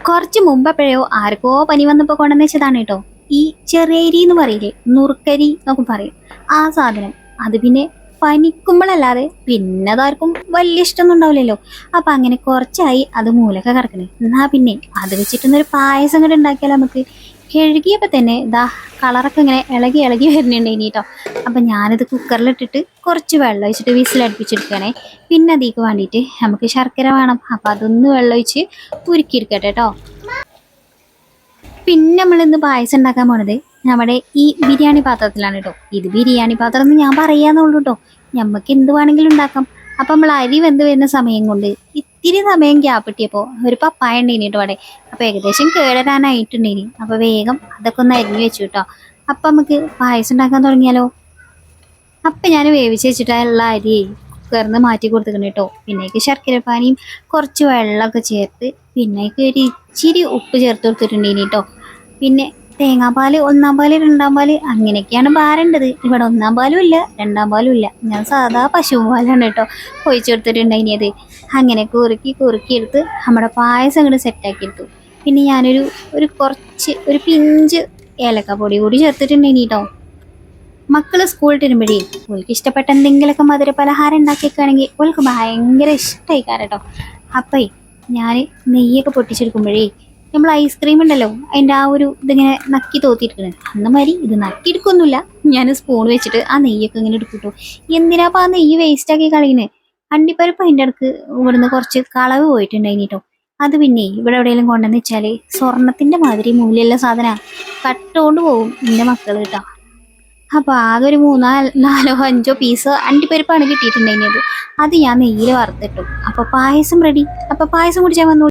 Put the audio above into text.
കുറച്ച് മുമ്പെപ്പോഴോ ആർക്കോ പനി വന്നപ്പോ കൊണ്ടുവന്ന് വെച്ചതാണ് കേട്ടോ. ഈ ചെറിയരി എന്ന് പറയില്ലേ, നുറുക്കരി എന്നൊക്കെ പറയും ആ സാധനം. അത് പിന്നെ പനിക്കുമ്പോഴല്ലാതെ പിന്നെ അതാർക്കും വലിയ ഇഷ്ടമൊന്നും ഉണ്ടാവില്ലല്ലോ. അപ്പൊ അങ്ങനെ കുറച്ചായി അത് മൂലൊക്കെ കിടക്കണേ. എന്നാ പിന്നെ അത് വെച്ചിട്ടൊന്നൊരു പായസം കൂടെ ഉണ്ടാക്കിയാലോ നമുക്ക്. കഴുകിയപ്പോ തന്നെ ഇതാ കളറൊക്കെ ഇങ്ങനെ ഇളകി ഇളകി വരുന്നുണ്ട് ഇനി കേട്ടോ. അപ്പൊ ഞാനിത് കുക്കറിലിട്ടിട്ട് കുറച്ച് വെള്ളം ഒഴിച്ചിട്ട് വിസിലടുപ്പിച്ചെടുക്കണേ. പിന്നെ അതിലേക്ക് വേണ്ടിയിട്ട് നമുക്ക് ശർക്കര വേണം. അപ്പൊ അതൊന്ന് വെള്ളം ഒഴിച്ച് ഉരുക്കിയെടുക്കട്ടെ കേട്ടോ. പിന്നെ നമ്മളിന്ന് പായസം ഉണ്ടാക്കാൻ പോണത് നമ്മുടെ ഈ ബിരിയാണി പാത്രത്തിലാണ് കേട്ടോ. ഇത് ബിരിയാണി പാത്രം എന്ന് ഞാൻ പറയാന്നുള്ളൂ കേട്ടോ. ഞമ്മക്ക് എന്ത് വേണമെങ്കിലും ഉണ്ടാക്കാം. അപ്പൊ നമ്മൾ അരി വെന്ത് വരുന്ന സമയം കൊണ്ട് ഇത്തിരി സമയം ഗ്യാപ്പ് കിട്ടിയപ്പോ ഒരു പപ്പായ ഉണ്ടേനി കേട്ടോ അവിടെ. അപ്പൊ ഏകദേശം കേടരാനായിട്ടുണ്ടേനി. അപ്പൊ വേഗം അതൊക്കെ ഒന്ന് അരിഞ്ഞു വെച്ചു കേട്ടോ. അപ്പൊ നമുക്ക് പായസം ഉണ്ടാക്കാൻ തുടങ്ങിയാലോ. അപ്പൊ ഞാൻ വേവിച്ച് വെച്ചിട്ടുള്ള അരി കുക്കറിന്ന് മാറ്റി കൊടുത്തിട്ടുണ്ട് കേട്ടോ. പിന്നേക്ക് ശർക്കര പാനിയും കുറച്ച് വെള്ളമൊക്കെ ചേർത്ത് പിന്നേക്ക് ഒരു ഇച്ചിരി ഉപ്പ് ചേർത്ത് കൊടുത്തിട്ടുണ്ടേനി കേട്ടോ. പിന്നെ തേങ്ങാപ്പാല്, ഒന്നാം പാല്, രണ്ടാം പാല് അങ്ങനെയൊക്കെയാണ് പാരേണ്ടത്. ഇവിടെ ഒന്നാം പാലും ഇല്ല, രണ്ടാം പാലും ഇല്ല. ഞാൻ സാധാ പശുപാലാണ് കേട്ടോ ഒഴിച്ചു കൊടുത്തിട്ടുണ്ടായിനിയത്. അങ്ങനെ കുറുക്കി കുറുക്കി എടുത്ത് നമ്മുടെ പായസം അങ്ങോട്ട് സെറ്റാക്കി എടുത്തു. പിന്നെ ഞാനൊരു ഒരു പിഞ്ച് ഏലക്കാപ്പൊടി കൂടി ചേർത്തിട്ടുണ്ടായിനി കേട്ടോ. മക്കള് സ്കൂളിൽ വരുമ്പോഴേ ഓൾക്ക് ഇഷ്ടപ്പെട്ട എന്തെങ്കിലുമൊക്കെ മധുര പലഹാരം ഉണ്ടാക്കിയൊക്കെയാണെങ്കിൽ ഓൾക്ക് ഭയങ്കര ഇഷ്ടമായി കേട്ടോ. അപ്പേ ഞാൻ നെയ്യൊക്കെ പൊട്ടിച്ചെടുക്കുമ്പോഴേ നമ്മൾ ഐസ്ക്രീം ഉണ്ടല്ലോ അതിൻ്റെ ആ ഒരു ഇതിങ്ങനെ നക്കി തോത്തിയിരിക്കുന്നത് അന്ന് മാതിരി ഇത് നക്കിയെടുക്കൊന്നുമില്ല. ഞാൻ സ്പൂൺ വെച്ചിട്ട് ആ നെയ്യൊക്കെ ഇങ്ങനെ എടുക്കിട്ടു. എന്തിനാപ്പം ആ നെയ്യ് വേസ്റ്റാക്കി കളയുന്നത്. അണ്ടിപ്പരിപ്പ് അതിൻ്റെ ഇടക്ക് ഇവിടുന്ന് കുറച്ച് കളവ് പോയിട്ടുണ്ടായിനി കേട്ടോ. അത് പിന്നെ ഇവിടെ എവിടെയെങ്കിലും കൊണ്ടുവന്ന് വെച്ചാൽ സ്വർണത്തിൻ്റെ മാതിരി മൂല്യമുള്ള സാധനമാണ്. കട്ടുകൊണ്ട് പോകും എൻ്റെ മക്കൾ കേട്ടോ. അപ്പൊ ആകെ ഒരു നാലോ അഞ്ചോ പീസ് അണ്ടിപ്പരിപ്പാണ് കിട്ടിയിട്ടുണ്ടായിരുന്നത്. അത് ഞാൻ നെയ്യിൽ വറുത്തിട്ടു. അപ്പൊ പായസം റെഡി. അപ്പൊ പായസം കുടിച്ചാൽ വന്നു.